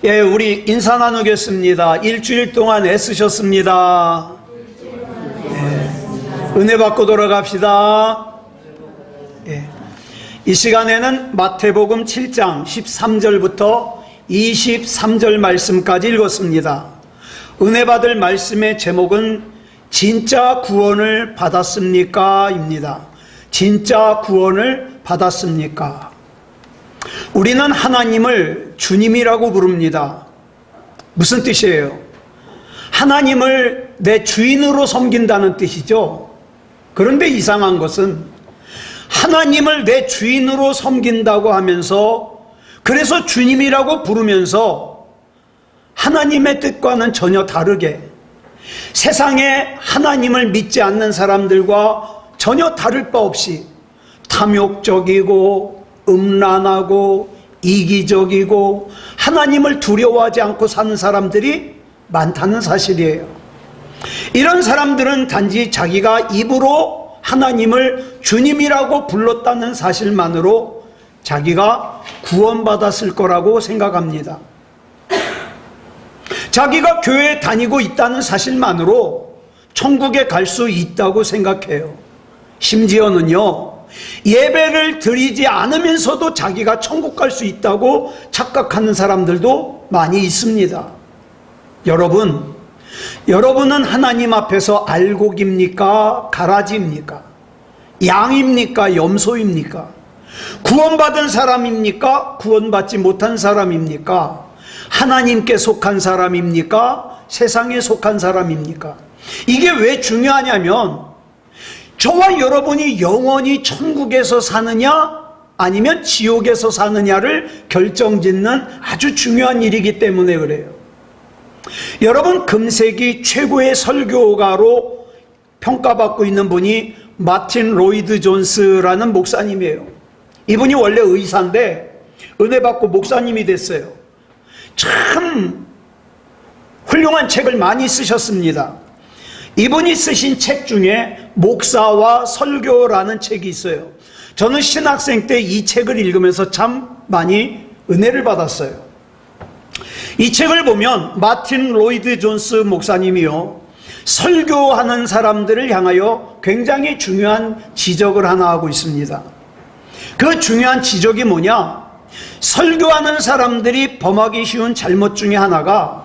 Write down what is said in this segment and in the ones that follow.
예, 우리 인사 나누겠습니다. 일주일 동안 애쓰셨습니다. 예, 은혜 받고 돌아갑시다. 예, 이 시간에는 마태복음 7장 13절부터 23절 말씀까지 읽었습니다. 은혜 받을 말씀의 제목은 진짜 구원을 받았습니까? 입니다. 진짜 구원을 받았습니까? 우리는 하나님을 주님이라고 부릅니다. 무슨 뜻이에요? 하나님을 내 주인으로 섬긴다는 뜻이죠. 그런데 이상한 것은 하나님을 내 주인으로 섬긴다고 하면서, 그래서 주님이라고 부르면서 하나님의 뜻과는 전혀 다르게 세상에 하나님을 믿지 않는 사람들과 전혀 다를 바 없이 탐욕적이고 음란하고 이기적이고 하나님을 두려워하지 않고 사는 사람들이 많다는 사실이에요. 이런 사람들은 단지 자기가 입으로 하나님을 주님이라고 불렀다는 사실만으로 자기가 구원받았을 거라고 생각합니다. 자기가 교회에 다니고 있다는 사실만으로 천국에 갈 수 있다고 생각해요. 심지어는요, 예배를 드리지 않으면서도 자기가 천국 갈 수 있다고 착각하는 사람들도 많이 있습니다. 여러분은 하나님 앞에서 알곡입니까? 가라지입니까? 양입니까? 염소입니까? 구원받은 사람입니까? 구원받지 못한 사람입니까? 하나님께 속한 사람입니까? 세상에 속한 사람입니까? 이게 왜 중요하냐면, 저와 여러분이 영원히 천국에서 사느냐 아니면 지옥에서 사느냐를 결정짓는 아주 중요한 일이기 때문에 그래요. 여러분, 금세기 최고의 설교가로 평가받고 있는 분이 마틴 로이드 존스라는 목사님이에요. 이분이 원래 의사인데 은혜 받고 목사님이 됐어요. 참 훌륭한 책을 많이 쓰셨습니다. 이분이 쓰신 책 중에 목사와 설교라는 책이 있어요. 저는 신학생 때 이 책을 읽으면서 참 많이 은혜를 받았어요. 이 책을 보면 마틴 로이드 존스 목사님이요, 설교하는 사람들을 향하여 굉장히 중요한 지적을 하나 하고 있습니다. 그 중요한 지적이 뭐냐? 설교하는 사람들이 범하기 쉬운 잘못 중에 하나가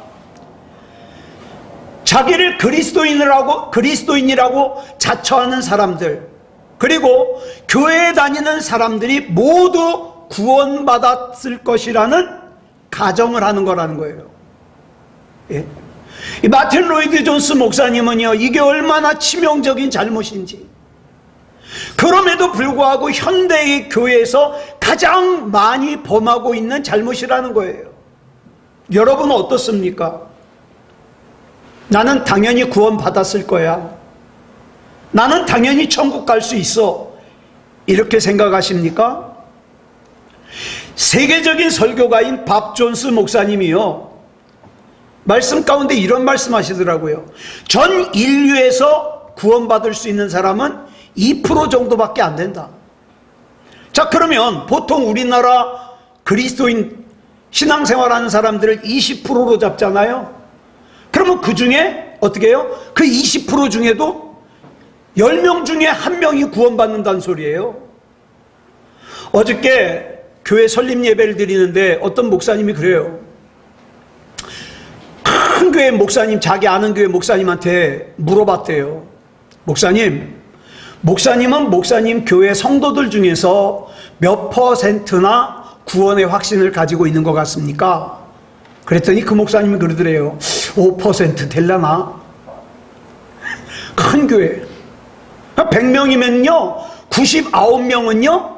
자기를 그리스도인이라고 자처하는 사람들, 그리고 교회에 다니는 사람들이 모두 구원받았을 것이라는 가정을 하는 거라는 거예요. 예? 이 마틴 로이드 존스 목사님은요, 이게 얼마나 치명적인 잘못인지, 그럼에도 불구하고 현대의 교회에서 가장 많이 범하고 있는 잘못이라는 거예요. 여러분은 어떻습니까? 나는 당연히 구원받았을 거야. 나는 당연히 천국 갈 수 있어. 이렇게 생각하십니까? 세계적인 설교가인 밥 존스 목사님이요, 말씀 가운데 이런 말씀 하시더라고요. 전 인류에서 구원받을 수 있는 사람은 2% 정도밖에 안 된다. 자, 그러면 보통 우리나라 그리스도인 신앙생활하는 사람들을 20%로 잡잖아요. 그러면 그 중에 어떻게 해요? 그 20% 중에도 10명 중에 1명이 구원받는다는 소리예요. 어저께 교회 설립 예배를 드리는데 어떤 목사님이 그래요. 큰 교회 목사님, 자기 아는 교회 목사님한테 물어봤대요. 목사님은 목사님 교회 성도들 중에서 몇 %나 구원의 확신을 가지고 있는 것 같습니까? 그랬더니 그 목사님이 그러더래요. 5% 되려나? 큰 교회 100명이면요 99명은요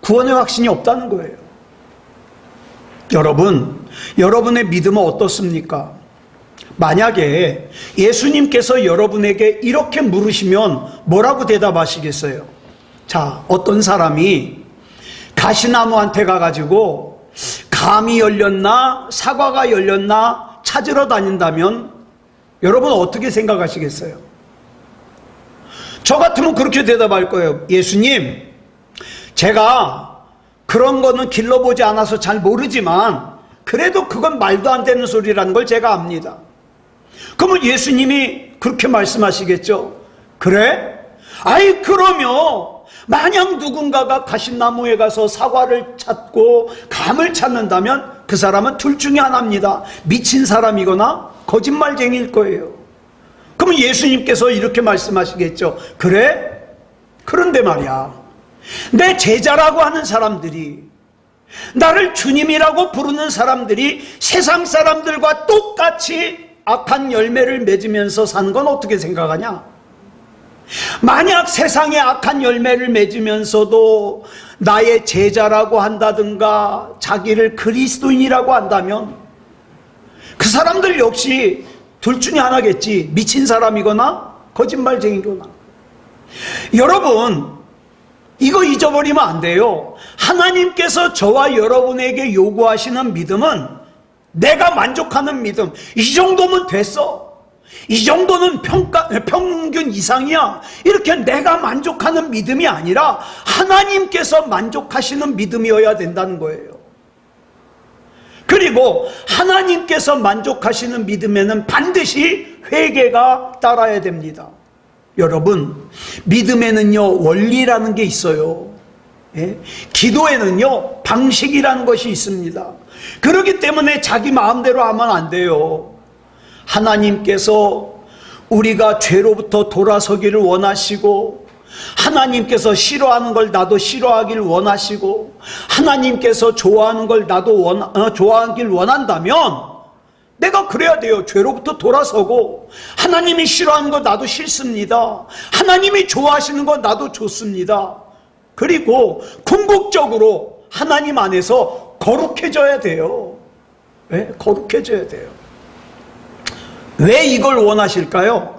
구원의 확신이 없다는 거예요. 여러분의 믿음은 어떻습니까? 만약에 예수님께서 여러분에게 이렇게 물으시면 뭐라고 대답하시겠어요? 자, 어떤 사람이 가시나무한테 가가지고 감이 열렸나 사과가 열렸나 찾으러 다닌다면 여러분 어떻게 생각하시겠어요? 저 같으면 그렇게 대답할 거예요. 예수님, 제가 그런 거는 길러보지 않아서 잘 모르지만 그래도 그건 말도 안 되는 소리라는 걸 제가 압니다. 그러면 예수님이 그렇게 말씀하시겠죠. 그래? 아이, 그러면 만약 누군가가 가시나무에 가서 사과를 찾고 감을 찾는다면 그 사람은 둘 중에 하나입니다. 미친 사람이거나 거짓말쟁이일 거예요. 그러면 예수님께서 이렇게 말씀하시겠죠. 그래? 그런데 말이야, 내 제자라고 하는 사람들이, 나를 주님이라고 부르는 사람들이 세상 사람들과 똑같이 악한 열매를 맺으면서 사는 건 어떻게 생각하냐? 만약 세상에 악한 열매를 맺으면서도 나의 제자라고 한다든가 자기를 그리스도인이라고 한다면 그 사람들 역시 둘 중에 하나겠지. 미친 사람이거나 거짓말쟁이거나. 여러분, 이거 잊어버리면 안 돼요. 하나님께서 저와 여러분에게 요구하시는 믿음은 내가 만족하는 믿음, 이 정도면 됐어, 이 정도는 평균 이상이야, 이렇게 내가 만족하는 믿음이 아니라 하나님께서 만족하시는 믿음이어야 된다는 거예요. 그리고 하나님께서 만족하시는 믿음에는 반드시 회개가 따라야 됩니다. 여러분, 믿음에는요 원리라는 게 있어요. 예? 기도에는요 방식이라는 것이 있습니다. 그렇기 때문에 자기 마음대로 하면 안 돼요. 하나님께서 우리가 죄로부터 돌아서기를 원하시고, 하나님께서 싫어하는 걸 나도 싫어하길 원하시고, 하나님께서 좋아하는 걸 나도 좋아하길 원한다면 내가 그래야 돼요. 죄로부터 돌아서고, 하나님이 싫어하는 거 나도 싫습니다, 하나님이 좋아하시는 거 나도 좋습니다. 그리고 궁극적으로 하나님 안에서 거룩해져야 돼요. 네? 거룩해져야 돼요. 왜 이걸 원하실까요?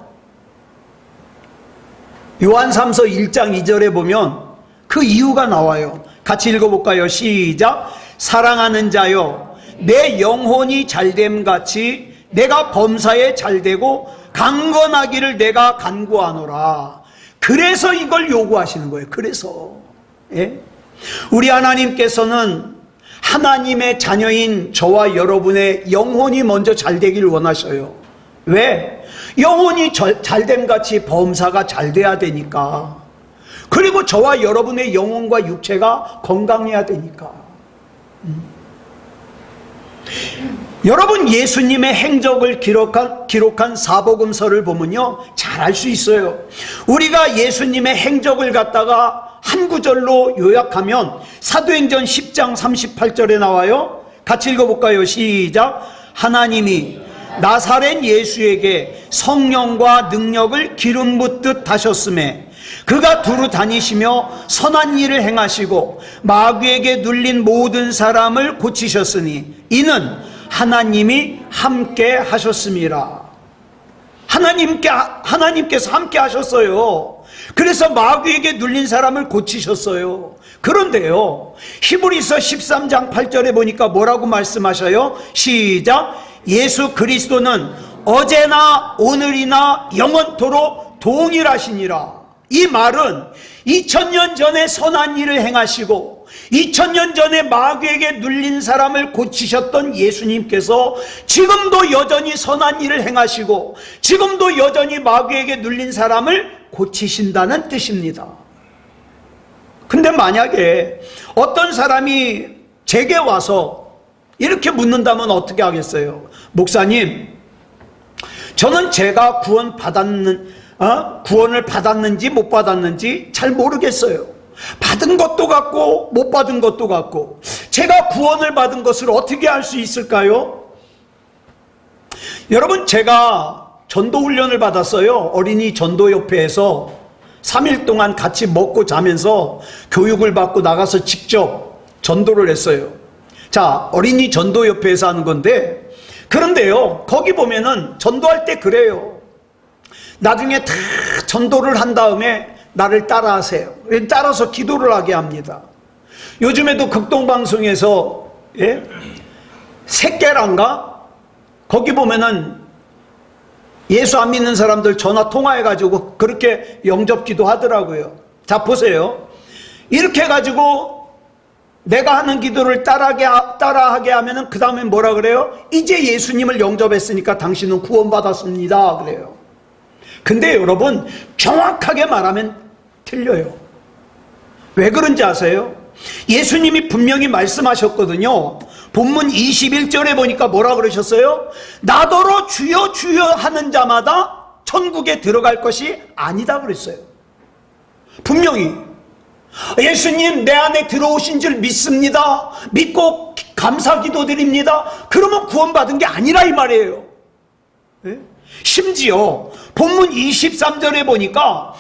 요한삼서 1장 2절에 보면 그 이유가 나와요. 같이 읽어볼까요? 시작. 사랑하는 자여, 내 영혼이 잘됨 같이 내가 범사에 잘되고 강건하기를 내가 간구하노라. 그래서 이걸 요구하시는 거예요. 그래서. 예? 우리 하나님께서는 하나님의 자녀인 저와 여러분의 영혼이 먼저 잘되길 원하셔요. 왜? 영혼이 잘됨 같이 범사가 잘 돼야 되니까. 그리고 저와 여러분의 영혼과 육체가 건강해야 되니까. 여러분, 예수님의 행적을 기록한 사복음서를 보면요 잘 알 수 있어요. 우리가 예수님의 행적을 갖다가 한 구절로 요약하면 사도행전 10장 38절에 나와요. 같이 읽어볼까요? 시작. 하나님이 나사렛 예수에게 성령과 능력을 기름 붓듯 하셨음에 그가 두루 다니시며 선한 일을 행하시고 마귀에게 눌린 모든 사람을 고치셨으니 이는 하나님이 함께 하셨음이라. 하나님께서 함께 하셨어요. 그래서 마귀에게 눌린 사람을 고치셨어요. 그런데요, 히브리서 13장 8절에 보니까 뭐라고 말씀하셔요? 시작. 예수 그리스도는 어제나 오늘이나 영원토록 동일하시니라. 이 말은 2000년 전에 선한 일을 행하시고 2000년 전에 마귀에게 눌린 사람을 고치셨던 예수님께서 지금도 여전히 선한 일을 행하시고 지금도 여전히 마귀에게 눌린 사람을 고치신다는 뜻입니다. 근데 만약에 어떤 사람이 제게 와서 이렇게 묻는다면 어떻게 하겠어요? 목사님, 저는 제가 구원을 받았는지 못 받았는지 잘 모르겠어요. 받은 것도 같고 못 받은 것도 같고, 제가 구원을 받은 것을 어떻게 알 수 있을까요? 여러분, 제가 전도 훈련을 받았어요. 어린이 전도협회에서 3일 동안 같이 먹고 자면서 교육을 받고 나가서 직접 전도를 했어요. 자, 어린이 전도협회에서 하는 건데, 그런데요 거기 보면은 전도할 때 그래요. 나중에 다 전도를 한 다음에 나를 따라하세요. 따라서 기도를 하게 합니다. 요즘에도 극동방송에서 새끼란가? 거기 보면은 예수 안 믿는 사람들 전화 통화해가지고 그렇게 영접기도 하더라고요. 자, 보세요. 이렇게 해가지고 내가 하는 기도를 따라하게 하면은 그 다음에 뭐라 그래요? 이제 예수님을 영접했으니까 당신은 구원받았습니다. 그래요. 근데 여러분, 정확하게 말하면 틀려요. 왜 그런지 아세요? 예수님이 분명히 말씀하셨거든요. 본문 21절에 보니까 뭐라 그러셨어요? 나더러 주여 주여 하는 자마다 천국에 들어갈 것이 아니다 그랬어요. 분명히 예수님 내 안에 들어오신 줄 믿습니다. 믿고 감사 기도드립니다. 그러면 구원받은 게 아니라 이 말이에요. 네? 심지어 본문 23절에 보니까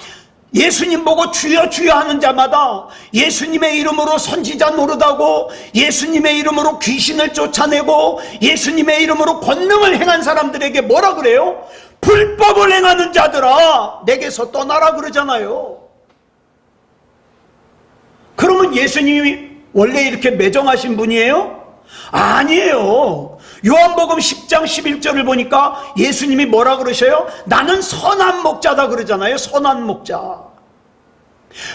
예수님 보고 주여 주여 하는 자마다 예수님의 이름으로 선지자 노릇하고 예수님의 이름으로 귀신을 쫓아내고 예수님의 이름으로 권능을 행한 사람들에게 뭐라 그래요? 불법을 행하는 자들아 내게서 떠나라 그러잖아요. 그러면 예수님이 원래 이렇게 매정하신 분이에요? 아니에요. 요한복음 10장 11절을 보니까 예수님이 뭐라 그러셔요? 나는 선한 목자다 그러잖아요. 선한 목자.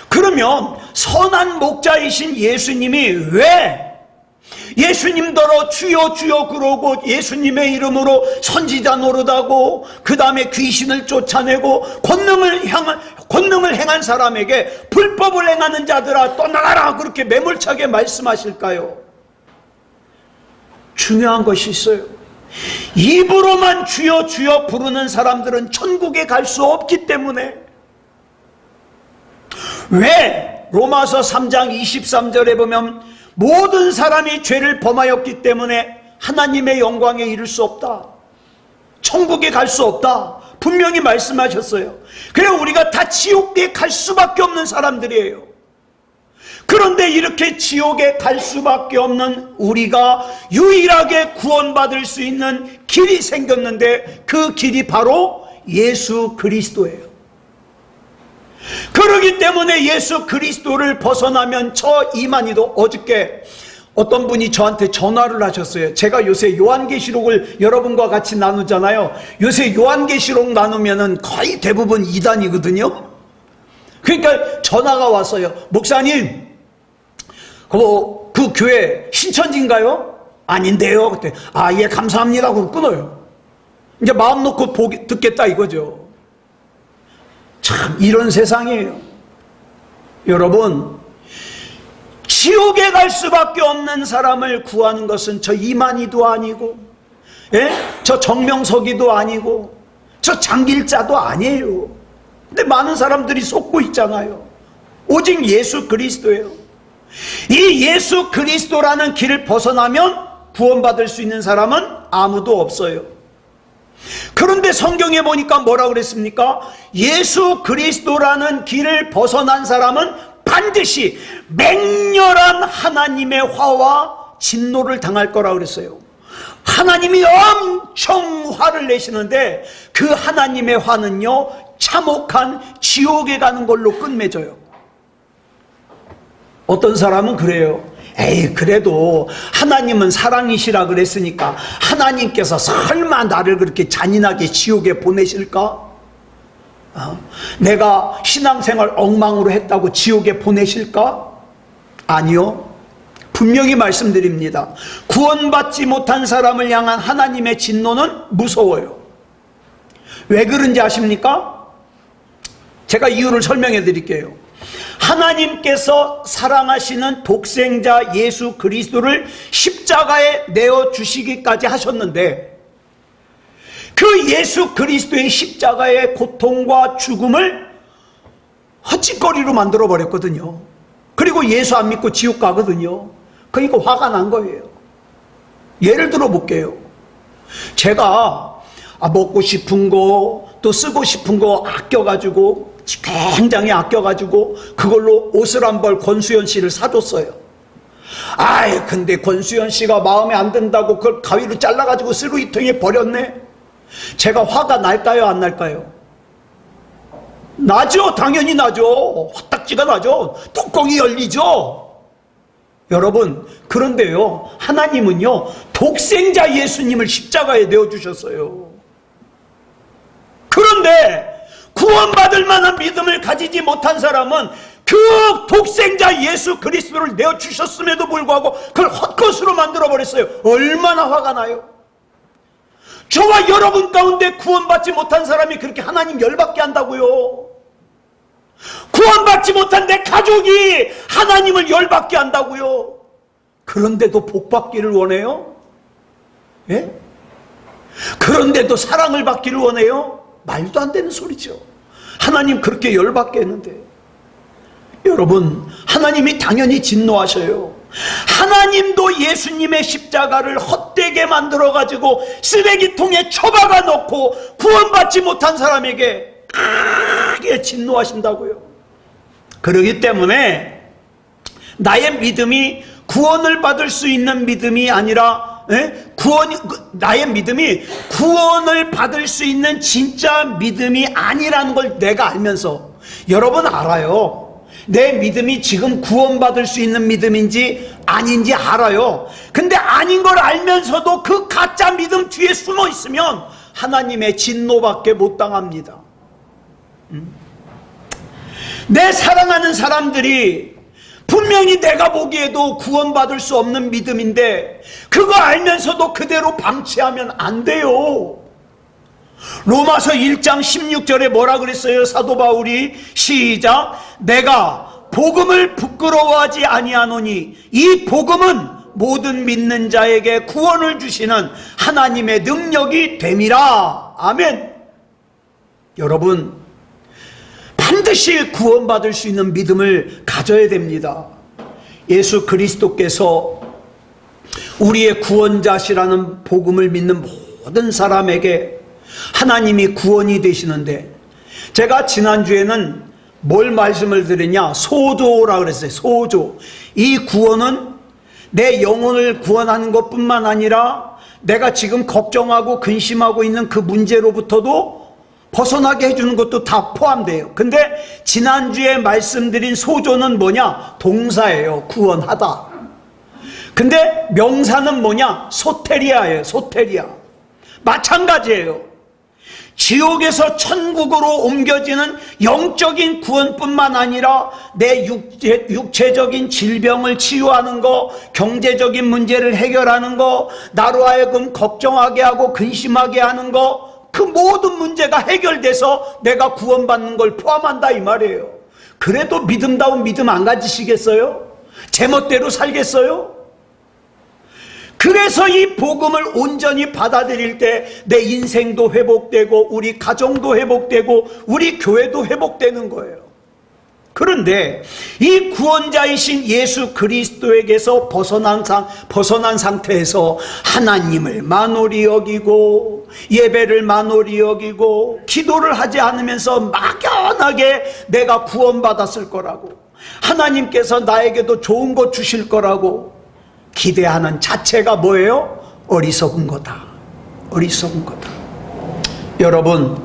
그러면 선한 목자이신 예수님이 왜 예수님더러 주여 주여 그러고 예수님의 이름으로 선지자 노릇하고 그 다음에 귀신을 쫓아내고 권능을 행한 사람에게 불법을 행하는 자들아 떠나가라 그렇게 매몰차게 말씀하실까요? 중요한 것이 있어요. 입으로만 주여 주여 부르는 사람들은 천국에 갈 수 없기 때문에. 왜? 로마서 3장 23절에 보면 모든 사람이 죄를 범하였기 때문에 하나님의 영광에 이를 수 없다. 천국에 갈 수 없다. 분명히 말씀하셨어요. 그래 우리가 다 지옥에 갈 수밖에 없는 사람들이에요. 그런데 이렇게 지옥에 갈 수밖에 없는 우리가 유일하게 구원받을 수 있는 길이 생겼는데 그 길이 바로 예수 그리스도예요. 그러기 때문에 예수 그리스도를 벗어나면 저 이만희도 어저께 어떤 분이 저한테 전화를 하셨어요. 제가 요새 요한계시록을 여러분과 같이 나누잖아요. 요새 요한계시록 나누면은 거의 대부분 이단이거든요. 그러니까 전화가 왔어요. 목사님 그 교회 신천지인가요? 아닌데요. 그때 예 감사합니다 하고 끊어요. 이제 마음 놓고 듣겠다 이거죠. 참 이런 세상이에요. 여러분 지옥에 갈 수밖에 없는 사람을 구하는 것은 저 이만희도 아니고 저 정명석이도 아니고 저 장길자도 아니에요. 근데 많은 사람들이 속고 있잖아요. 오직 예수 그리스도예요. 이 예수 그리스도라는 길을 벗어나면 구원받을 수 있는 사람은 아무도 없어요. 그런데 성경에 보니까 뭐라고 그랬습니까? 예수 그리스도라는 길을 벗어난 사람은 반드시 맹렬한 하나님의 화와 진노를 당할 거라고 그랬어요. 하나님이 엄청 화를 내시는데 그 하나님의 화는요 참혹한 지옥에 가는 걸로 끝맺어요. 어떤 사람은 그래요. 그래도 하나님은 사랑이시라 그랬으니까 하나님께서 설마 나를 그렇게 잔인하게 지옥에 보내실까? 내가 신앙생활 엉망으로 했다고 지옥에 보내실까? 아니요. 분명히 말씀드립니다. 구원받지 못한 사람을 향한 하나님의 진노는 무서워요. 왜 그런지 아십니까? 제가 이유를 설명해 드릴게요. 하나님께서 사랑하시는 독생자 예수 그리스도를 십자가에 내어주시기까지 하셨는데 그 예수 그리스도의 십자가의 고통과 죽음을 헛짓거리로 만들어버렸거든요. 그리고 예수 안 믿고 지옥 가거든요. 그러니까 화가 난 거예요. 예를 들어 볼게요. 제가 먹고 싶은 거 또 쓰고 싶은 거 아껴가지고 굉장히 아껴가지고 그걸로 옷을 한 벌 권수연 씨를 사줬어요. 근데 권수연 씨가 마음에 안 든다고 그걸 가위로 잘라가지고 쓰레기통에 버렸네. 제가 화가 날까요 안 날까요? 나죠. 당연히 나죠. 화딱지가 나죠. 뚜껑이 열리죠. 여러분 그런데요 하나님은요 독생자 예수님을 십자가에 내어주셨어요. 그런데 구원받을 만한 믿음을 가지지 못한 사람은 그 독생자 예수 그리스도를 내어주셨음에도 불구하고 그걸 헛것으로 만들어버렸어요. 얼마나 화가 나요? 저와 여러분 가운데 구원받지 못한 사람이 그렇게 하나님 열받게 한다고요? 구원받지 못한 내 가족이 하나님을 열받게 한다고요? 그런데도 복받기를 원해요? 예? 그런데도 사랑을 받기를 원해요? 말도 안 되는 소리죠. 하나님 그렇게 열받게 했는데. 여러분, 하나님이 당연히 진노하셔요. 하나님도 예수님의 십자가를 헛되게 만들어가지고 쓰레기통에 처박아 놓고 구원받지 못한 사람에게 크게 진노하신다고요. 그러기 때문에 나의 믿음이 구원을 받을 수 있는 믿음이 아니라 나의 믿음이 구원을 받을 수 있는 진짜 믿음이 아니라는 걸 내가 알면서, 여러분 알아요. 내 믿음이 지금 구원받을 수 있는 믿음인지 아닌지 알아요. 근데 아닌 걸 알면서도 그 가짜 믿음 뒤에 숨어 있으면 하나님의 진노밖에 못 당합니다. 내 사랑하는 사람들이 분명히 내가 보기에도 구원받을 수 없는 믿음인데 그거 알면서도 그대로 방치하면 안 돼요. 로마서 1장 16절에 뭐라 그랬어요? 사도 바울이 시작. 내가 복음을 부끄러워하지 아니하노니 이 복음은 모든 믿는 자에게 구원을 주시는 하나님의 능력이 됨이라. 아멘. 여러분, 반드시 구원받을 수 있는 믿음을 가져야 됩니다. 예수 그리스도께서 우리의 구원자시라는 복음을 믿는 모든 사람에게 하나님이 구원이 되시는데, 제가 지난주에는 뭘 말씀을 드리냐? 소조라 그랬어요. 소조. 이 구원은 내 영혼을 구원하는 것뿐만 아니라 내가 지금 걱정하고 근심하고 있는 그 문제로부터도 벗어나게 해주는 것도 다 포함돼요. 근데 지난주에 말씀드린 소조는 뭐냐? 동사예요. 구원하다. 근데 명사는 뭐냐? 소테리아예요. 소테리아. 마찬가지예요. 지옥에서 천국으로 옮겨지는 영적인 구원뿐만 아니라 내 육체적인 질병을 치유하는 거, 경제적인 문제를 해결하는 거, 나로 하여금 걱정하게 하고 근심하게 하는 거, 그 모든 문제가 해결돼서 내가 구원받는 걸 포함한다 이 말이에요. 그래도 믿음다운 믿음 안 가지시겠어요? 제멋대로 살겠어요? 그래서 이 복음을 온전히 받아들일 때 내 인생도 회복되고 우리 가정도 회복되고 우리 교회도 회복되는 거예요. 그런데 이 구원자이신 예수 그리스도에게서 벗어난 상태에서 하나님을 만홀히 여기고 예배를 만홀히 여기고 기도를 하지 않으면서 막연하게 내가 구원받았을 거라고, 하나님께서 나에게도 좋은 거 주실 거라고 기대하는 자체가 뭐예요? 어리석은 거다. 어리석은 거다. 여러분,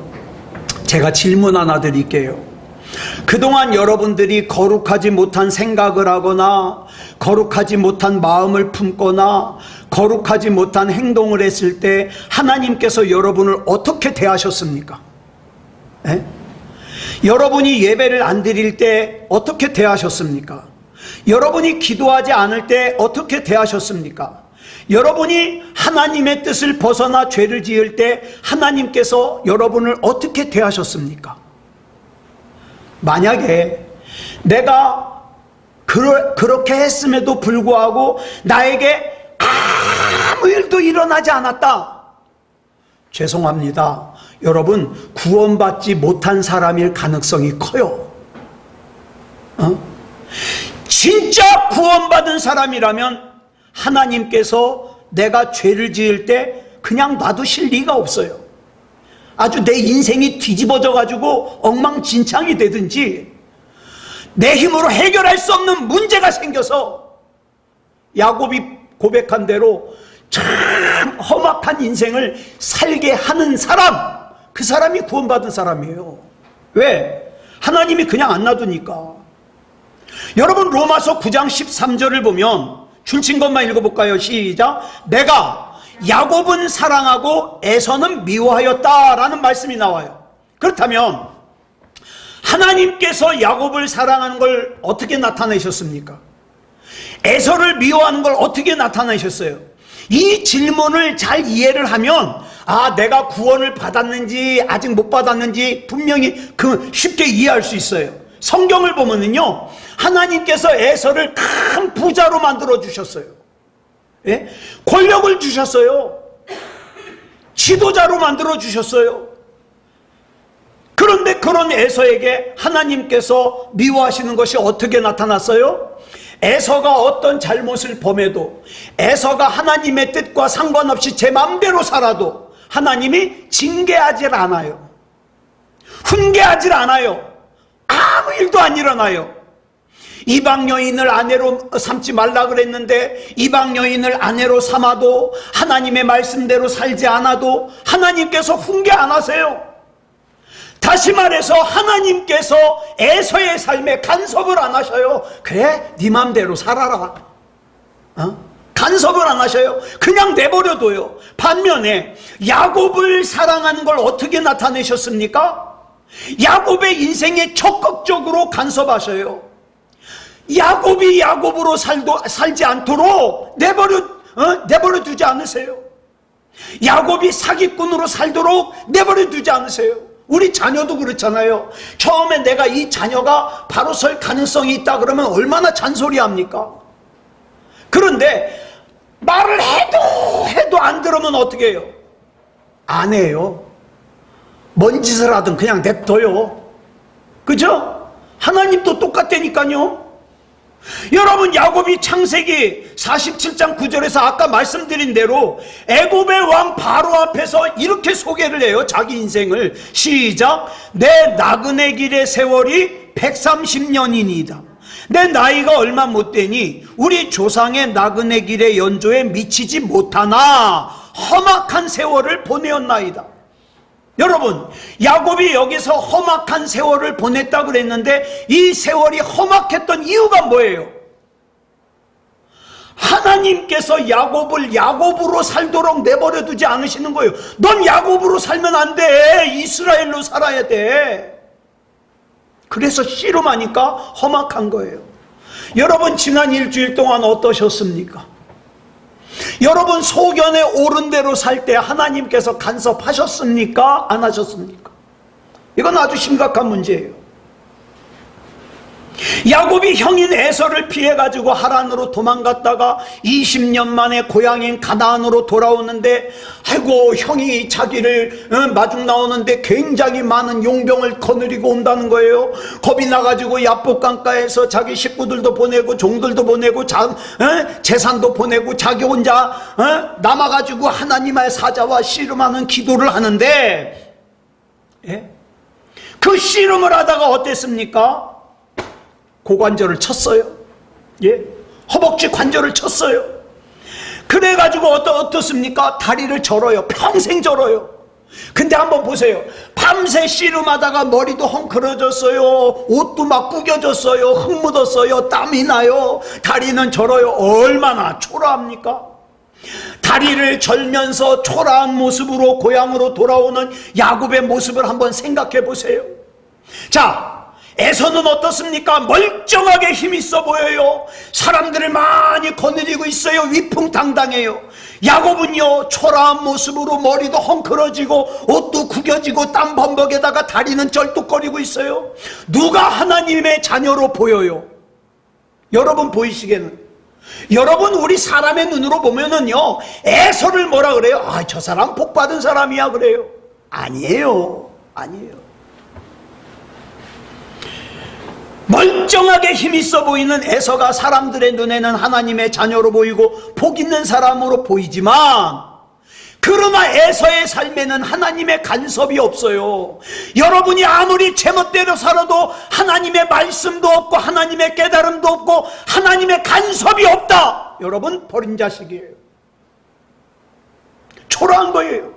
제가 질문 하나 드릴게요. 그동안 여러분들이 거룩하지 못한 생각을 하거나 거룩하지 못한 마음을 품거나 거룩하지 못한 행동을 했을 때 하나님께서 여러분을 어떻게 대하셨습니까? 에? 여러분이 예배를 안 드릴 때 어떻게 대하셨습니까? 여러분이 기도하지 않을 때 어떻게 대하셨습니까? 여러분이 하나님의 뜻을 벗어나 죄를 지을 때 하나님께서 여러분을 어떻게 대하셨습니까? 만약에 내가 그렇게 했음에도 불구하고 나에게 아무 일도 일어나지 않았다, 죄송합니다. 여러분, 구원받지 못한 사람일 가능성이 커요. 진짜 구원받은 사람이라면 하나님께서 내가 죄를 지을 때 그냥 놔두실 리가 없어요. 아주 내 인생이 뒤집어져 가지고 엉망진창이 되든지 내 힘으로 해결할 수 없는 문제가 생겨서 야곱이 고백한 대로 참 험악한 인생을 살게 하는 사람, 그 사람이 구원받은 사람이에요. 왜? 하나님이 그냥 안 놔두니까. 여러분, 로마서 9장 13절을 보면 줄친 것만 읽어볼까요? 시작. 내가 야곱은 사랑하고 에서는 미워하였다라는 말씀이 나와요. 그렇다면 하나님께서 야곱을 사랑하는 걸 어떻게 나타내셨습니까? 에서를 미워하는 걸 어떻게 나타내셨어요? 이 질문을 잘 이해를 하면 내가 구원을 받았는지 아직 못 받았는지 분명히 쉽게 이해할 수 있어요. 성경을 보면은요, 하나님께서 에서를 큰 부자로 만들어 주셨어요. 예? 권력을 주셨어요. 지도자로 만들어 주셨어요. 그런데 그런 에서에게 하나님께서 미워하시는 것이 어떻게 나타났어요? 에서가 어떤 잘못을 범해도, 에서가 하나님의 뜻과 상관없이 제 마음대로 살아도 하나님이 징계하질 않아요. 훈계하질 않아요. 아무 일도 안 일어나요. 이방 여인을 아내로 삼지 말라 그랬는데 이방 여인을 아내로 삼아도, 하나님의 말씀대로 살지 않아도 하나님께서 훈계 안 하세요. 다시 말해서 하나님께서 에서의 삶에 간섭을 안 하셔요. 그래, 네 맘대로 살아라. 간섭을 안 하셔요. 그냥 내버려둬요. 반면에 야곱을 사랑하는 걸 어떻게 나타내셨습니까? 야곱의 인생에 적극적으로 간섭하셔요. 야곱이 야곱으로 살지 않도록 내버려두지 않으세요. 야곱이 사기꾼으로 살도록 내버려두지 않으세요. 우리 자녀도 그렇잖아요. 처음에 내가 이 자녀가 바로 설 가능성이 있다 그러면 얼마나 잔소리합니까? 그런데 말을 해도 안 들으면 어떻게 해요? 안 해요. 뭔 짓을 하든 그냥 냅둬요. 그죠? 하나님도 똑같다니까요. 여러분, 야곱이 창세기 47장 9절에서 아까 말씀드린 대로 애굽의 왕 바로 앞에서 이렇게 소개를 해요. 자기 인생을. 시작. 내 나그네 길의 세월이 130년이니이다. 내 나이가 얼마 못 되니 우리 조상의 나그네 길의 연조에 미치지 못하나 험악한 세월을 보내었나이다. 여러분, 야곱이 여기서 험악한 세월을 보냈다 그랬는데 이 세월이 험악했던 이유가 뭐예요? 하나님께서 야곱을 야곱으로 살도록 내버려 두지 않으시는 거예요. 넌 야곱으로 살면 안 돼. 이스라엘로 살아야 돼. 그래서 씨름하니까 험악한 거예요. 여러분, 지난 일주일 동안 어떠셨습니까? 여러분, 소견에 옳은 대로 살 때 하나님께서 간섭하셨습니까? 안 하셨습니까? 이건 아주 심각한 문제예요. 야곱이 형인 에서를 피해가지고 하란으로 도망갔다가 20년 만에 고향인 가나안으로 돌아오는데, 아이고, 형이 자기를 마중 나오는데 굉장히 많은 용병을 거느리고 온다는 거예요. 겁이 나가지고 야복 강가에서 자기 식구들도 보내고 종들도 보내고 재산도 보내고 자기 혼자 남아가지고 하나님의 사자와 씨름하는 기도를 하는데, 그 씨름을 하다가 어땠습니까? 고관절을 쳤어요. 허벅지 관절을 쳤어요. 그래가지고 어떻습니까? 다리를 절어요. 평생 절어요. 근데 한번 보세요. 밤새 씨름하다가 머리도 헝클어졌어요. 옷도 막 구겨졌어요. 흙 묻었어요. 땀이 나요. 다리는 절어요. 얼마나 초라합니까? 다리를 절면서 초라한 모습으로 고향으로 돌아오는 야곱의 모습을 한번 생각해 보세요. 자, 에서는 어떻습니까? 멀쩡하게 힘있어 보여요. 사람들을 많이 거느리고 있어요. 위풍당당해요. 야곱은요, 초라한 모습으로 머리도 헝클어지고 옷도 구겨지고 땀 범벅에다가 다리는 절뚝거리고 있어요. 누가 하나님의 자녀로 보여요? 여러분 보이시겠는? 여러분, 우리 사람의 눈으로 보면은요, 에서를 뭐라 그래요? 저 사람 복받은 사람이야 그래요. 아니에요. 멀쩡하게 힘있어 보이는 에서가 사람들의 눈에는 하나님의 자녀로 보이고 복 있는 사람으로 보이지만, 그러나 에서의 삶에는 하나님의 간섭이 없어요. 여러분이 아무리 제멋대로 살아도 하나님의 말씀도 없고 하나님의 깨달음도 없고 하나님의 간섭이 없다. 여러분, 버린 자식이에요. 초라한 거예요.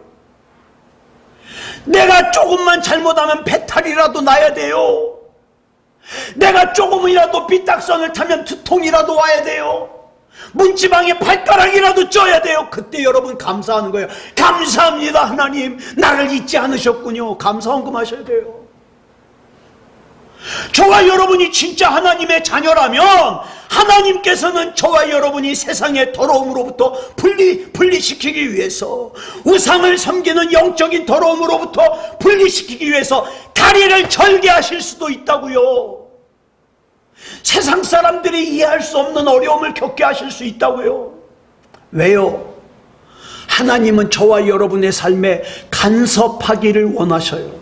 내가 조금만 잘못하면 배탈이라도 나야 돼요. 내가 조금이라도 삐딱선을 타면 두통이라도 와야 돼요. 문지방에 발가락이라도 쪄야 돼요. 그때 여러분 감사하는 거예요. 감사합니다, 하나님 나를 잊지 않으셨군요. 감사 헌금하셔야 돼요. 저와 여러분이 진짜 하나님의 자녀라면 하나님께서는 저와 여러분이 세상의 더러움으로부터 분리시키기 위해서, 우상을 섬기는 영적인 더러움으로부터 분리시키기 위해서 다리를 절개하실 수도 있다고요. 세상 사람들이 이해할 수 없는 어려움을 겪게 하실 수 있다고요. 왜요? 하나님은 저와 여러분의 삶에 간섭하기를 원하셔요.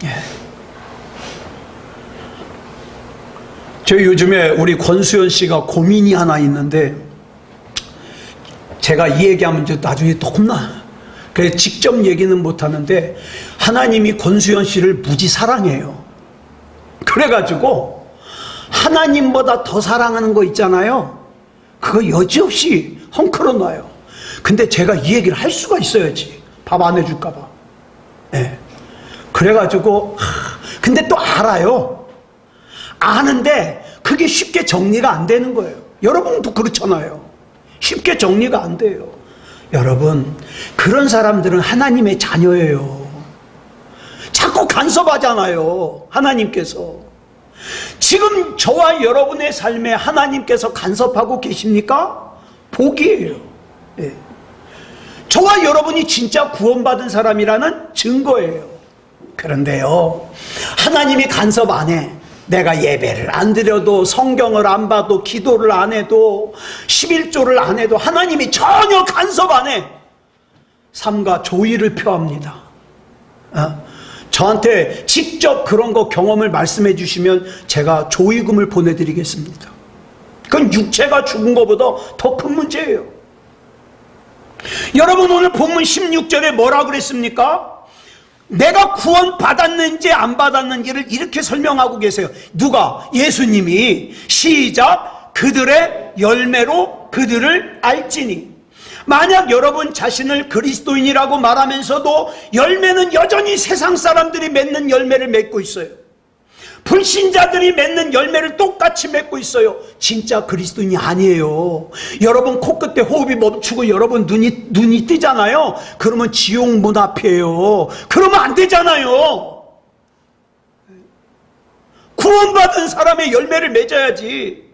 예. 저 요즘에 우리 권수연 씨가 고민이 하나 있는데, 제가 이 얘기하면 이제 나중에 또 혼나. 그래서 직접 얘기는 못하는데 하나님이 권수연 씨를 무지 사랑해요. 그래가지고 하나님보다 더 사랑하는 거 있잖아요. 그거 여지없이 헝클어 놔요. 근데 제가 이 얘기를 할 수가 있어야지. 밥 안 해줄까 봐. 네. 그래가지고 근데 또 알아요. 아는데 그게 쉽게 정리가 안 되는 거예요. 여러분도 그렇잖아요. 쉽게 정리가 안 돼요. 여러분, 그런 사람들은 하나님의 자녀예요. 자꾸 간섭하잖아요, 하나님께서. 지금 저와 여러분의 삶에 하나님께서 간섭하고 계십니까? 복이에요. 네. 저와 여러분이 진짜 구원받은 사람이라는 증거예요. 그런데요, 하나님이 간섭 안 해. 내가 예배를 안 드려도, 성경을 안 봐도, 기도를 안 해도, 11조를 안 해도 하나님이 전혀 간섭 안 해. 삶과 조의를 표합니다. 저한테 직접 그런 거 경험을 말씀해 주시면 제가 조의금을 보내드리겠습니다. 그건 육체가 죽은 것보다 더 큰 문제예요. 여러분, 오늘 본문 16절에 뭐라 그랬습니까? 내가 구원 받았는지 안 받았는지를 이렇게 설명하고 계세요. 누가? 예수님이. 시작. 그들의 열매로 그들을 알지니. 만약 여러분 자신을 그리스도인이라고 말하면서도 열매는 여전히 세상 사람들이 맺는 열매를 맺고 있어요. 불신자들이 맺는 열매를 똑같이 맺고 있어요. 진짜 그리스도인이 아니에요. 여러분 코끝에 호흡이 멈추고 여러분 눈이 뜨잖아요. 그러면 지옥 문 앞이에요. 그러면 안 되잖아요. 구원받은 사람의 열매를 맺어야지.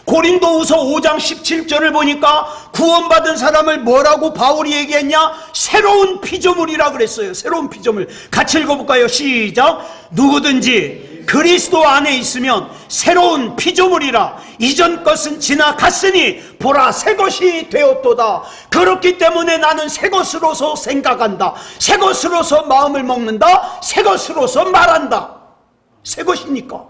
고린도후서 5장 17절을 보니까 구원받은 사람을 뭐라고 바울이 얘기했냐? 새로운 피조물이라 그랬어요. 새로운 피조물. 같이 읽어볼까요? 시작. 누구든지 그리스도 안에 있으면 새로운 피조물이라. 이전 것은 지나갔으니 보라 새 것이 되었도다. 그렇기 때문에 나는 새 것으로서 생각한다. 새 것으로서 마음을 먹는다. 새 것으로서 말한다. 새 것이니까.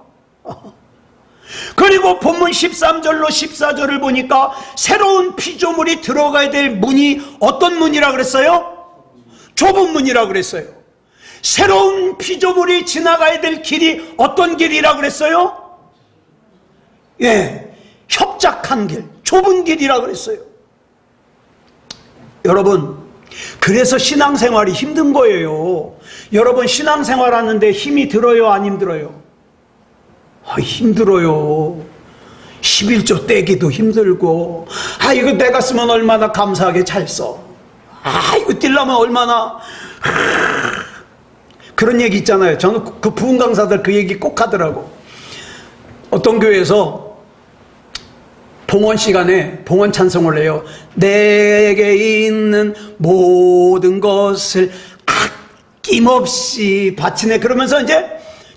그리고 본문 13절로 14절을 보니까 새로운 피조물이 들어가야 될 문이 어떤 문이라 그랬어요? 좁은 문이라 그랬어요. 새로운 피조물이 지나가야 될 길이 어떤 길이라 그랬어요? 예, 협착한 길, 좁은 길이라 그랬어요. 여러분, 그래서 신앙생활이 힘든 거예요. 여러분, 신앙생활 하는데 힘이 들어요, 안 힘들어요? 힘들어요. 11조 떼기도 힘들고, 이거 내가 쓰면 얼마나 감사하게 잘 써. 이거 뛸려면 얼마나. 그런 얘기 있잖아요. 저는 그 부흥 강사들 그 얘기 꼭 하더라고. 어떤 교회에서 봉헌 시간에 봉헌 찬송을 해요. 내게 있는 모든 것을 아낌없이 바치네. 그러면서 이제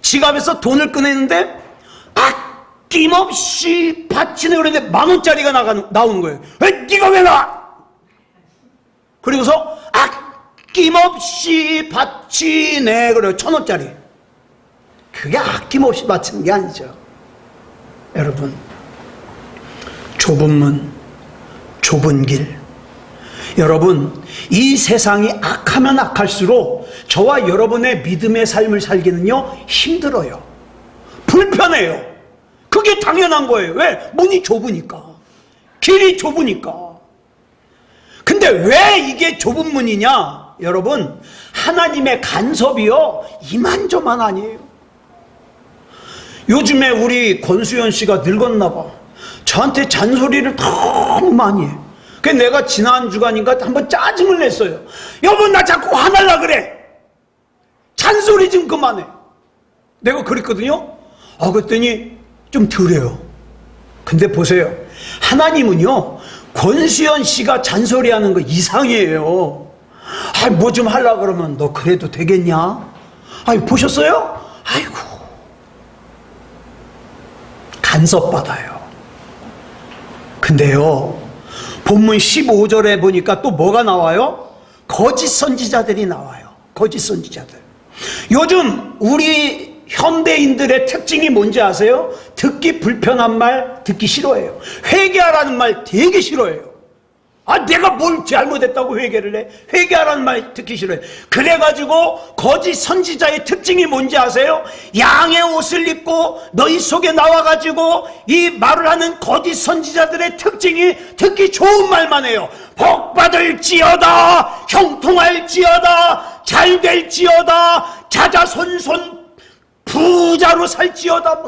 지갑에서 돈을 꺼내는데 아낌없이 바치네. 그런데 10,000원짜리가 나오는 거예요. 네가 왜 나? 그리고서 아낌없이 바치네. 그래요. 1,000원짜리. 그게 아낌없이 바치는 게 아니죠. 여러분, 좁은 문, 좁은 길. 여러분, 이 세상이 악하면 악할수록 저와 여러분의 믿음의 삶을 살기는요 힘들어요. 불편해요. 그게 당연한 거예요. 왜? 문이 좁으니까. 길이 좁으니까. 근데 왜 이게 좁은 문이냐? 여러분, 하나님의 간섭이요 이만저만 아니에요. 요즘에 우리 권수연 씨가 늙었나 봐. 저한테 잔소리를 너무 많이 해요. 그래서 내가 지난 주간인가 한번 짜증을 냈어요. 여보, 나 자꾸 화날라 그래. 잔소리 좀 그만해. 내가 그랬거든요. 그랬더니 좀 덜해요. 근데 보세요. 하나님은요, 권수현 씨가 잔소리하는 거 이상해요. 뭐 좀 하려고 그러면 너 그래도 되겠냐? 보셨어요? 아이고. 간섭받아요. 근데요, 본문 15절에 보니까 또 뭐가 나와요? 거짓 선지자들이 나와요. 거짓 선지자들. 요즘 우리 현대인들의 특징이 뭔지 아세요? 듣기 불편한 말 듣기 싫어해요. 회개하라는 말 되게 싫어해요. 내가 뭘 잘못했다고 회개를 해? 회개하라는 말 듣기 싫어해. 그래가지고 거짓 선지자의 특징이 뭔지 아세요? 양의 옷을 입고 너희 속에 나와가지고 이 말을 하는 거짓 선지자들의 특징이 듣기 좋은 말만 해요. 복 받을지어다, 형통할지어다, 잘 될지어다, 자자손손 부자로 살지어다.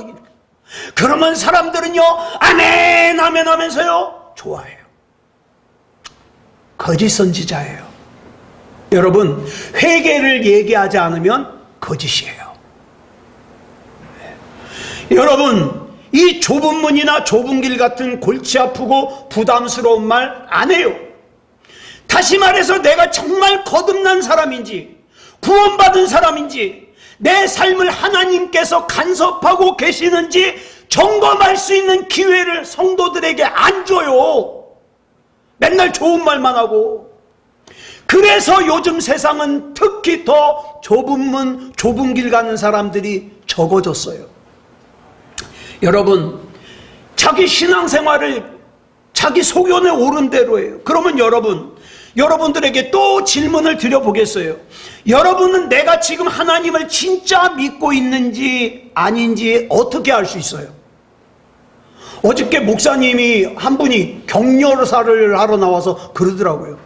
그러면 사람들은요, 아멘 아멘 하면서요 좋아해요. 거짓 선지자예요. 여러분, 회개를 얘기하지 않으면 거짓이에요. 여러분, 이 좁은 문이나 좁은 길 같은 골치 아프고 부담스러운 말 안 해요. 다시 말해서 내가 정말 거듭난 사람인지 구원받은 사람인지 내 삶을 하나님께서 간섭하고 계시는지 점검할 수 있는 기회를 성도들에게 안 줘요. 맨날 좋은 말만 하고. 그래서 요즘 세상은 특히 더 좁은 문, 좁은 길 가는 사람들이 적어졌어요. 여러분, 자기 신앙생활을 자기 소견에 오른 대로 해요. 그러면 여러분들에게 또 질문을 드려보겠어요. 여러분은 내가 지금 하나님을 진짜 믿고 있는지 아닌지 어떻게 알 수 있어요? 어저께 목사님이 한 분이 격려사를 하러 나와서 그러더라고요.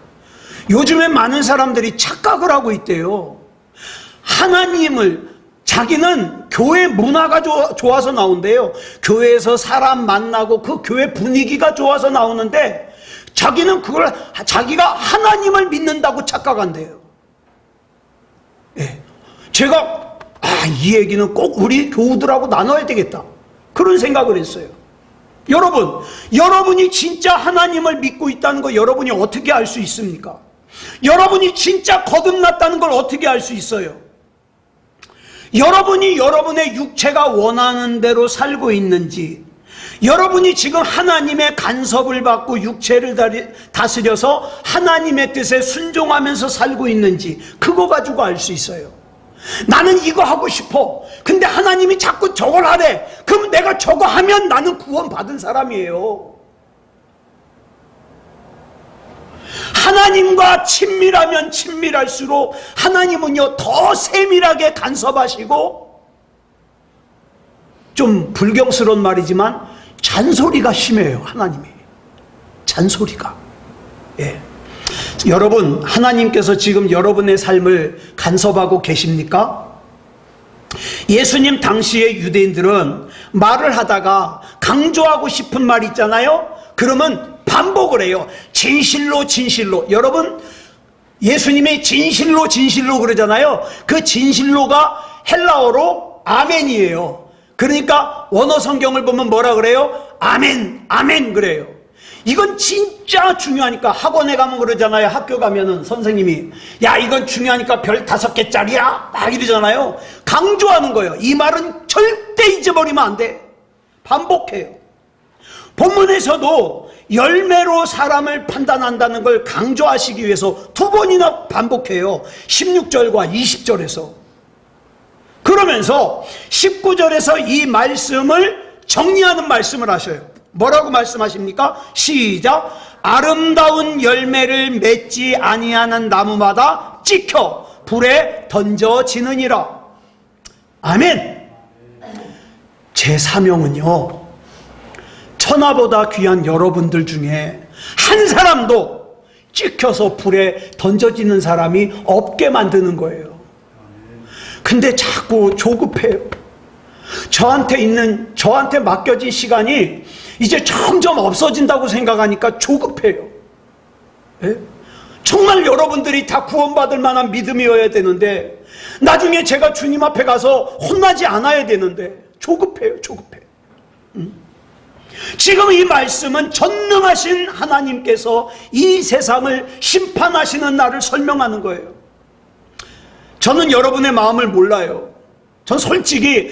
요즘에 많은 사람들이 착각을 하고 있대요. 하나님을, 자기는 교회 문화가 좋아서 나온대요. 교회에서 사람 만나고 그 교회 분위기가 좋아서 나오는데 자기는 자기가 하나님을 믿는다고 착각한대요. 예. 제가 이 얘기는 꼭 우리 교우들하고 나눠야 되겠다, 그런 생각을 했어요. 여러분이 진짜 하나님을 믿고 있다는 거 여러분이 어떻게 알 수 있습니까? 여러분이 진짜 거듭났다는 걸 어떻게 알 수 있어요? 여러분이 여러분의 육체가 원하는 대로 살고 있는지, 여러분이 지금 하나님의 간섭을 받고 육체를 다스려서 하나님의 뜻에 순종하면서 살고 있는지, 그거 가지고 알 수 있어요. 나는 이거 하고 싶어. 근데 하나님이 자꾸 저걸 하래. 그럼 내가 저거 하면 나는 구원받은 사람이에요. 하나님과 친밀하면 친밀할수록 하나님은요 더 세밀하게 간섭하시고, 좀 불경스러운 말이지만 잔소리가 심해요. 하나님이 잔소리가. 예. 여러분, 하나님께서 지금 여러분의 삶을 간섭하고 계십니까? 예수님 당시의 유대인들은 말을 하다가 강조하고 싶은 말 있잖아요. 그러면 반복을 해요. 진실로 진실로. 여러분, 예수님이 진실로 진실로 그러잖아요. 그 진실로가 헬라어로 아멘이에요. 그러니까 원어 성경을 보면 뭐라 그래요? 아멘, 아멘 그래요. 이건 진짜 중요하니까 학원에 가면 그러잖아요. 학교 가면은 선생님이 야 이건 중요하니까 별 5개짜리야 막 이러잖아요. 강조하는 거예요. 이 말은 절대 잊어버리면 안 돼. 반복해요. 본문에서도 열매로 사람을 판단한다는 걸 강조하시기 위해서 2번이나 반복해요. 16절과 20절에서. 그러면서 19절에서 이 말씀을 정리하는 말씀을 하셔요. 뭐라고 말씀하십니까? 시작. 아름다운 열매를 맺지 아니하는 나무마다 찍혀 불에 던져지느니라. 아멘. 제 사명은요, 천하보다 귀한 여러분들 중에 한 사람도 찍혀서 불에 던져지는 사람이 없게 만드는 거예요. 근데 자꾸 조급해요. 저한테 맡겨진 시간이 이제 점점 없어진다고 생각하니까 조급해요. 예? 정말 여러분들이 다 구원받을 만한 믿음이어야 되는데 나중에 제가 주님 앞에 가서 혼나지 않아야 되는데 조급해요, 조급해. 지금 이 말씀은 전능하신 하나님께서 이 세상을 심판하시는 날을 설명하는 거예요. 저는 여러분의 마음을 몰라요. 전 솔직히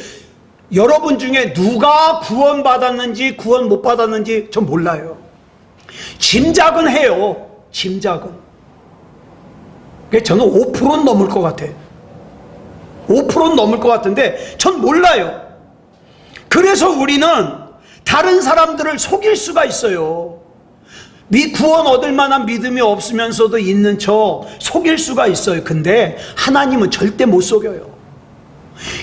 여러분 중에 누가 구원받았는지 구원 못 받았는지 전 몰라요. 짐작은 해요. 짐작은. 저는 5%는 넘을 것 같아. 5%는 넘을 것 같은데 전 몰라요. 그래서 우리는 다른 사람들을 속일 수가 있어요. 구원 얻을 만한 믿음이 없으면서도 있는 척 속일 수가 있어요. 근데 하나님은 절대 못 속여요.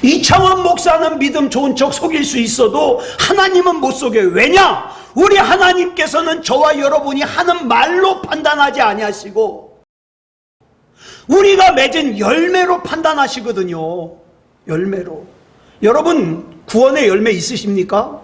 이창원 목사는 믿음 좋은 척 속일 수 있어도 하나님은 못 속여요. 왜냐? 우리 하나님께서는 저와 여러분이 하는 말로 판단하지 아니하시고 우리가 맺은 열매로 판단하시거든요. 열매로. 여러분 구원의 열매 있으십니까?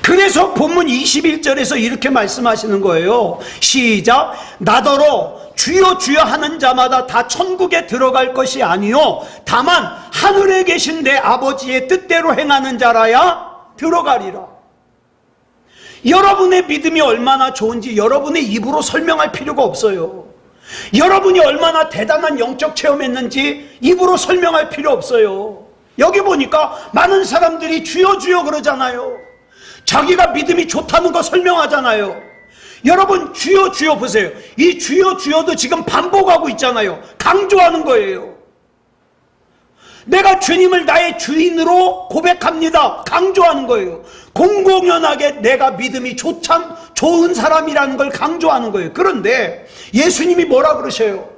그래서 본문 21절에서 이렇게 말씀하시는 거예요. 시작. 나더러 주여 주여 하는 자마다 다 천국에 들어갈 것이 아니요 다만 하늘에 계신 내 아버지의 뜻대로 행하는 자라야 들어가리라. 여러분의 믿음이 얼마나 좋은지 여러분의 입으로 설명할 필요가 없어요. 여러분이 얼마나 대단한 영적 체험했는지 입으로 설명할 필요 없어요. 여기 보니까 많은 사람들이 주여 주여 그러잖아요. 자기가 믿음이 좋다는 거 설명하잖아요. 여러분 주여 주여 보세요. 이 주여 주여도 지금 반복하고 있잖아요. 강조하는 거예요. 내가 주님을 나의 주인으로 고백합니다. 강조하는 거예요. 공공연하게 내가 믿음이 좋은 사람이라는 걸 강조하는 거예요. 그런데 예수님이 뭐라 그러셔요?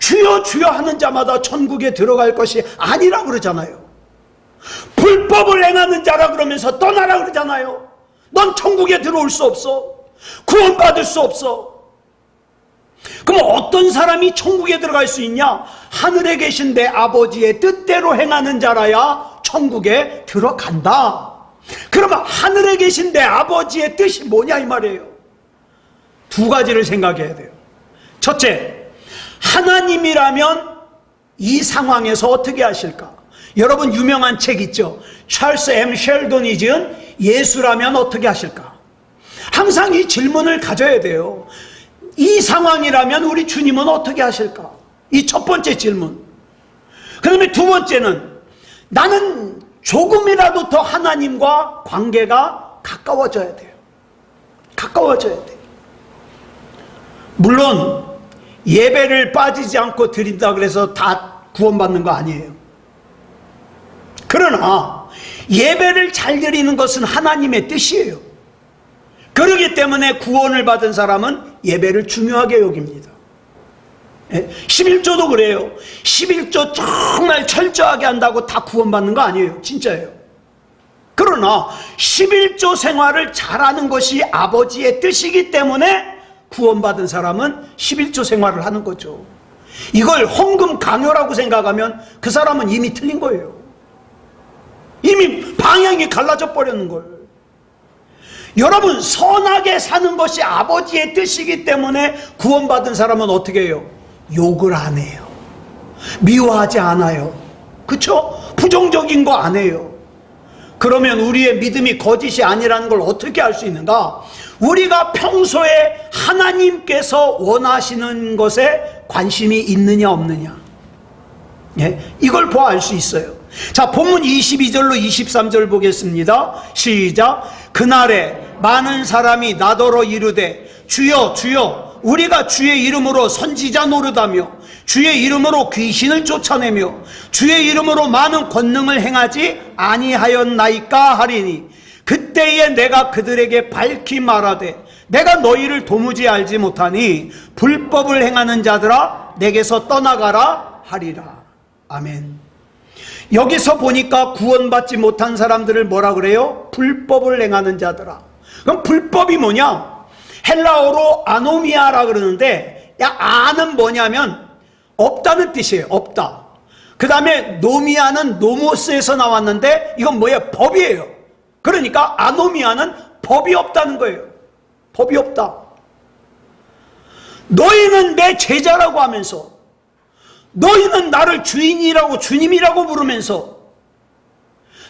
주여 주여 하는 자마다 천국에 들어갈 것이 아니라 그러잖아요. 불법을 행하는 자라 그러면서 떠나라 그러잖아요. 넌 천국에 들어올 수 없어. 구원받을 수 없어. 그럼 어떤 사람이 천국에 들어갈 수 있냐? 하늘에 계신 내 아버지의 뜻대로 행하는 자라야 천국에 들어간다. 그러면 하늘에 계신 내 아버지의 뜻이 뭐냐 이 말이에요. 두 가지를 생각해야 돼요. 첫째, 하나님이라면 이 상황에서 어떻게 하실까? 여러분 유명한 책 있죠? 찰스 M. 셸돈이 지은 예수라면 어떻게 하실까? 항상 이 질문을 가져야 돼요. 이 상황이라면 우리 주님은 어떻게 하실까? 이 첫 번째 질문. 그 다음에 두 번째는 나는 조금이라도 더 하나님과 관계가 가까워져야 돼요. 가까워져야 돼요. 물론 예배를 빠지지 않고 드린다 그래서 다 구원받는 거 아니에요. 그러나 예배를 잘 드리는 것은 하나님의 뜻이에요. 그렇기 때문에 구원을 받은 사람은 예배를 중요하게 여깁니다. 11조도 그래요. 11조 정말 철저하게 한다고 다 구원받는 거 아니에요. 진짜예요. 그러나 11조 생활을 잘하는 것이 아버지의 뜻이기 때문에 구원받은 사람은 11조 생활을 하는 거죠. 이걸 헌금 강요라고 생각하면 그 사람은 이미 틀린 거예요. 이미 방향이 갈라져 버리는 걸. 여러분 선하게 사는 것이 아버지의 뜻이기 때문에 구원받은 사람은 어떻게 해요? 욕을 안 해요. 미워하지 않아요. 그렇죠? 부정적인 거 안 해요. 그러면 우리의 믿음이 거짓이 아니라는 걸 어떻게 알 수 있는가? 우리가 평소에 하나님께서 원하시는 것에 관심이 있느냐 없느냐, 이걸 보아 알 수 있어요. 자, 본문 22절로 23절 보겠습니다. 시작. 그날에 많은 사람이 나더러 이르되 주여 주여 우리가 주의 이름으로 선지자 노릇하며 주의 이름으로 귀신을 쫓아내며 주의 이름으로 많은 권능을 행하지 아니하였나이까 하리니 그때에 내가 그들에게 밝히 말하되 내가 너희를 도무지 알지 못하니 불법을 행하는 자들아 내게서 떠나가라 하리라. 아멘. 여기서 보니까 구원받지 못한 사람들을 뭐라 그래요? 불법을 행하는 자들아. 그럼 불법이 뭐냐? 헬라어로 아노미아라 그러는데, 아는 뭐냐면 없다는 뜻이에요. 없다. 그 다음에 노미아는 노모스에서 나왔는데 이건 뭐예요? 법이에요. 그러니까 아노미아는 법이 없다는 거예요. 법이 없다. 너희는 내 제자라고 하면서 너희는 나를 주인이라고 주님이라고 부르면서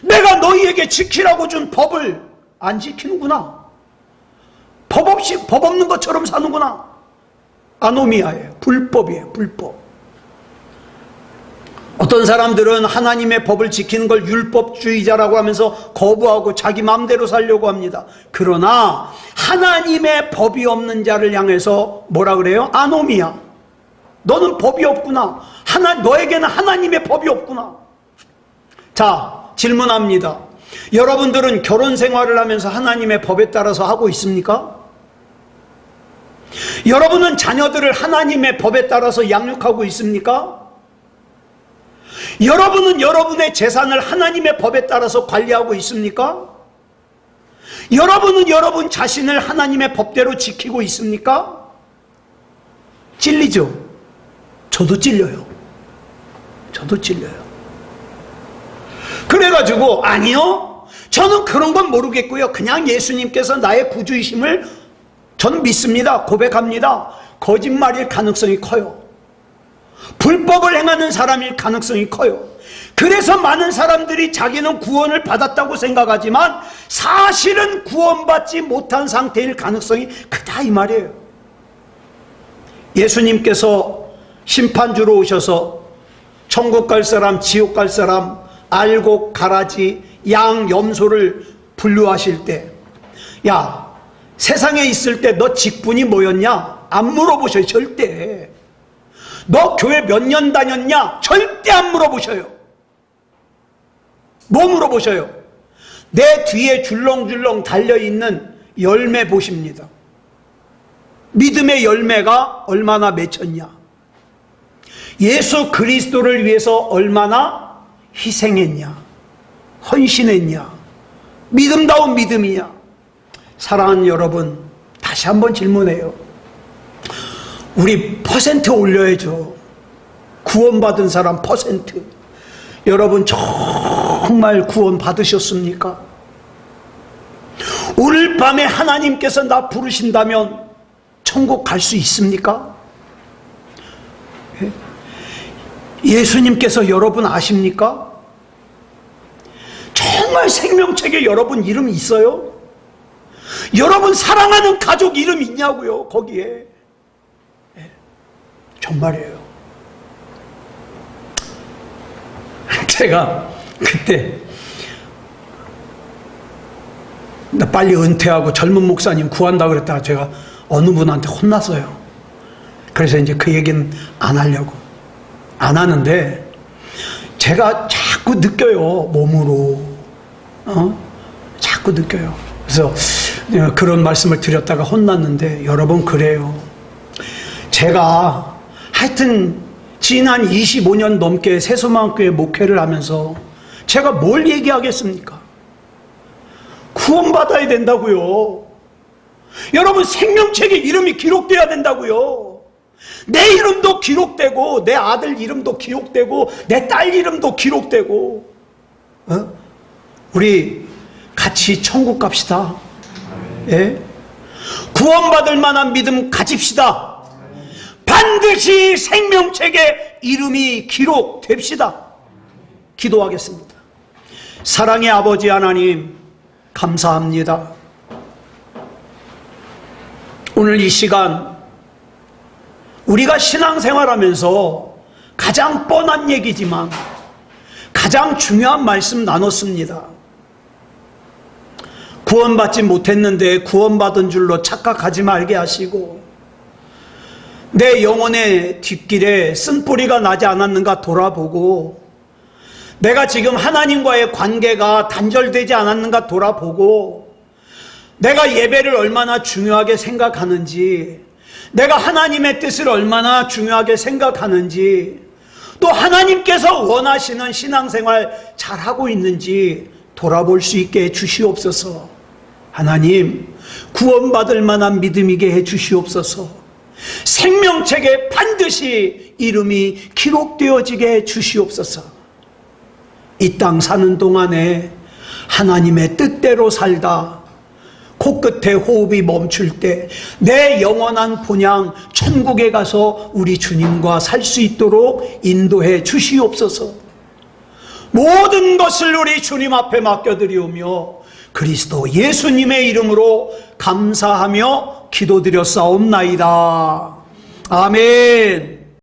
내가 너희에게 지키라고 준 법을 안 지키는구나. 법 없는 것처럼 사는구나. 아노미아예요. 불법이에요. 불법. 어떤 사람들은 하나님의 법을 지키는 걸 율법주의자라고 하면서 거부하고 자기 마음대로 살려고 합니다. 그러나 하나님의 법이 없는 자를 향해서 뭐라 그래요? 아노미아. 너는 법이 없구나. 너에게는 하나님의 법이 없구나. 자, 질문합니다. 여러분들은 결혼 생활을 하면서 하나님의 법에 따라서 하고 있습니까? 여러분은 자녀들을 하나님의 법에 따라서 양육하고 있습니까? 여러분은 여러분의 재산을 하나님의 법에 따라서 관리하고 있습니까? 여러분은 여러분 자신을 하나님의 법대로 지키고 있습니까? 찔리죠? 저도 찔려요. 저도 찔려요. 그래가지고 아니요, 저는 그런 건 모르겠고요. 그냥 예수님께서 나의 구주이심을 저는 믿습니다. 고백합니다. 거짓말일 가능성이 커요. 불법을 행하는 사람일 가능성이 커요. 그래서 많은 사람들이 자기는 구원을 받았다고 생각하지만 사실은 구원받지 못한 상태일 가능성이 크다 이 말이에요. 예수님께서 심판주로 오셔서 천국 갈 사람, 지옥 갈 사람, 알곡, 가라지, 양, 염소를 분류하실 때, 야, 세상에 있을 때 너 직분이 뭐였냐? 안 물어보셔요. 절대. 너 교회 몇 년 다녔냐? 절대 안 물어보셔요. 뭐 물어보셔요? 내 뒤에 줄렁줄렁 달려있는 열매 보십니다. 믿음의 열매가 얼마나 맺혔냐? 예수 그리스도를 위해서 얼마나 희생했냐? 헌신했냐? 믿음다운 믿음이냐? 사랑하는 여러분, 다시 한번 질문해요. 우리 퍼센트 올려야죠. 구원받은 사람 퍼센트. 여러분 정말 구원 받으셨습니까? 오늘 밤에 하나님께서 나 부르신다면 천국 갈 수 있습니까? 예수님께서 여러분 아십니까? 정말 생명책에 여러분 이름 있어요? 여러분 사랑하는 가족 이름 있냐고요, 거기에. 정말이에요. 제가 그때 나 빨리 은퇴하고 젊은 목사님 구한다 그랬다가 제가 어느 분한테 혼났어요. 그래서 이제 그 얘기는 안 하려고. 안 하는데 제가 자꾸 느껴요. 몸으로. 자꾸 느껴요. 그래서 그런 말씀을 드렸다가 혼났는데 여러분 그래요. 제가 하여튼 지난 25년 넘게 새소망교회 목회를 하면서 제가 뭘 얘기하겠습니까? 구원받아야 된다고요. 여러분 생명책에 이름이 기록돼야 된다고요. 내 이름도 기록되고 내 아들 이름도 기록되고 내 딸 이름도 기록되고 우리 같이 천국 갑시다. 예? 구원받을 만한 믿음 가집시다. 반드시 생명책에 이름이 기록됩시다. 기도하겠습니다. 사랑의 아버지 하나님 감사합니다. 오늘 이 시간 우리가 신앙생활하면서 가장 뻔한 얘기지만 가장 중요한 말씀 나눴습니다. 구원받지 못했는데 구원받은 줄로 착각하지 말게 하시고 내 영혼의 뒷길에 쓴뿌리가 나지 않았는가 돌아보고 내가 지금 하나님과의 관계가 단절되지 않았는가 돌아보고 내가 예배를 얼마나 중요하게 생각하는지 내가 하나님의 뜻을 얼마나 중요하게 생각하는지 또 하나님께서 원하시는 신앙생활 잘하고 있는지 돌아볼 수 있게 해주시옵소서. 하나님 구원받을 만한 믿음이게 해주시옵소서. 생명책에 반드시 이름이 기록되어지게 해주시옵소서. 이 땅 사는 동안에 하나님의 뜻대로 살다 코끝에 호흡이 멈출 때 내 영원한 본향 천국에 가서 우리 주님과 살 수 있도록 인도해 주시옵소서. 모든 것을 우리 주님 앞에 맡겨드리오며 그리스도 예수님의 이름으로 감사하며 기도드렸사옵나이다. 아멘.